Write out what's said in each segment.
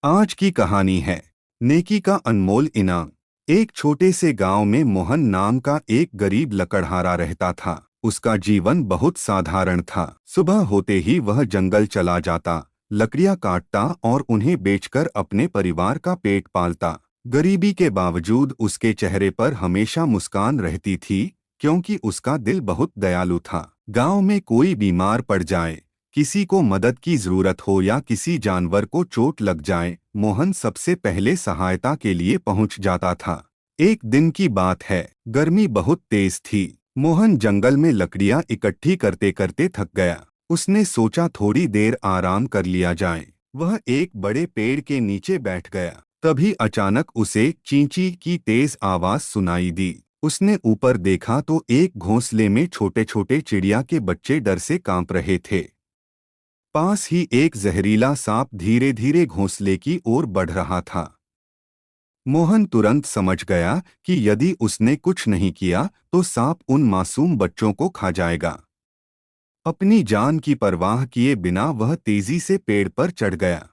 आज की कहानी है नेकी का अनमोल इनाम। एक छोटे से गांव में मोहन नाम का एक गरीब लकड़हारा रहता था। उसका जीवन बहुत साधारण था। सुबह होते ही वह जंगल चला जाता, लकड़ियां काटता और उन्हें बेचकर अपने परिवार का पेट पालता। गरीबी के बावजूद उसके चेहरे पर हमेशा मुस्कान रहती थी, क्योंकि उसका दिल बहुत दयालु था। गांव में कोई बीमार पड़ जाए, किसी को मदद की जरूरत हो या किसी जानवर को चोट लग जाए, मोहन सबसे पहले सहायता के लिए पहुंच जाता था। एक दिन की बात है, गर्मी बहुत तेज थी। मोहन जंगल में लकड़ियां इकट्ठी करते करते थक गया। उसने सोचा थोड़ी देर आराम कर लिया जाए। वह एक बड़े पेड़ के नीचे बैठ गया। तभी अचानक उसे चींची की तेज आवाज सुनाई दी। उसने ऊपर देखा तो एक घोंसले में छोटे छोटे चिड़िया के बच्चे डर से कांप रहे थे। पास ही एक जहरीला सांप धीरे धीरे घोंसले की ओर बढ़ रहा था। मोहन तुरंत समझ गया कि यदि उसने कुछ नहीं किया तो सांप उन मासूम बच्चों को खा जाएगा। अपनी जान की परवाह किए बिना वह तेजी से पेड़ पर चढ़ गया।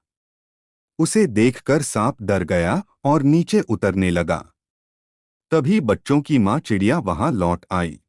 उसे देखकर सांप डर गया और नीचे उतरने लगा। तभी बच्चों की माँ चिड़िया वहां लौट आई।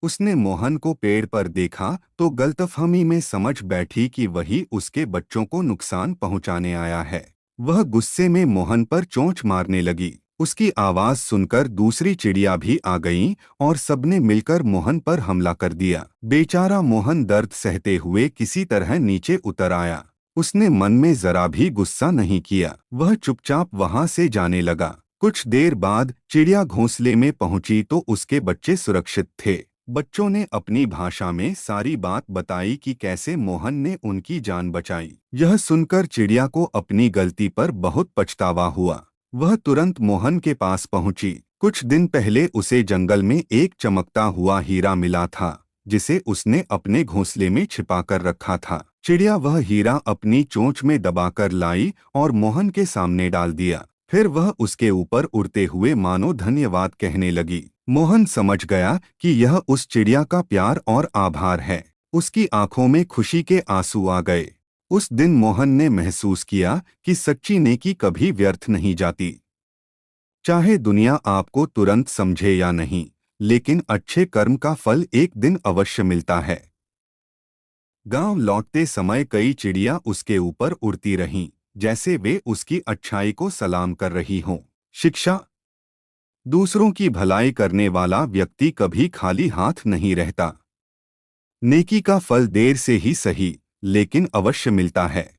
उसने मोहन को पेड़ पर देखा तो गलतफहमी में समझ बैठी कि वही उसके बच्चों को नुकसान पहुंचाने आया है। वह गुस्से में मोहन पर चोंच मारने लगी। उसकी आवाज सुनकर दूसरी चिड़िया भी आ गईं और सबने मिलकर मोहन पर हमला कर दिया। बेचारा मोहन दर्द सहते हुए किसी तरह नीचे उतर आया। उसने मन में जरा भी गुस्सा नहीं किया। वह चुपचाप वहां से जाने लगा। कुछ देर बाद चिड़िया घोंसले में पहुंची तो उसके बच्चे सुरक्षित थे। बच्चों ने अपनी भाषा में सारी बात बताई कि कैसे मोहन ने उनकी जान बचाई। यह सुनकर चिड़िया को अपनी गलती पर बहुत पछतावा हुआ। वह तुरंत मोहन के पास पहुंची। कुछ दिन पहले उसे जंगल में एक चमकता हुआ हीरा मिला था, जिसे उसने अपने घोंसले में छिपा कर रखा था। चिड़िया वह हीरा अपनी चोंच में दबाकर लाई और मोहन के सामने डाल दिया। फिर वह उसके ऊपर उड़ते हुए मानो धन्यवाद कहने लगी। मोहन समझ गया कि यह उस चिड़िया का प्यार और आभार है। उसकी आंखों में खुशी के आंसू आ गए। उस दिन मोहन ने महसूस किया कि सच्ची नेकी कभी व्यर्थ नहीं जाती। चाहे दुनिया आपको तुरंत समझे या नहीं, लेकिन अच्छे कर्म का फल एक दिन अवश्य मिलता है। गांव लौटते समय कई चिड़िया उसके ऊपर उड़ती रहीं, जैसे वे उसकी अच्छाई को सलाम कर रही हों। शिक्षा: दूसरों की भलाई करने वाला व्यक्ति कभी खाली हाथ नहीं रहता। नेकी का फल देर से ही सही, लेकिन अवश्य मिलता है।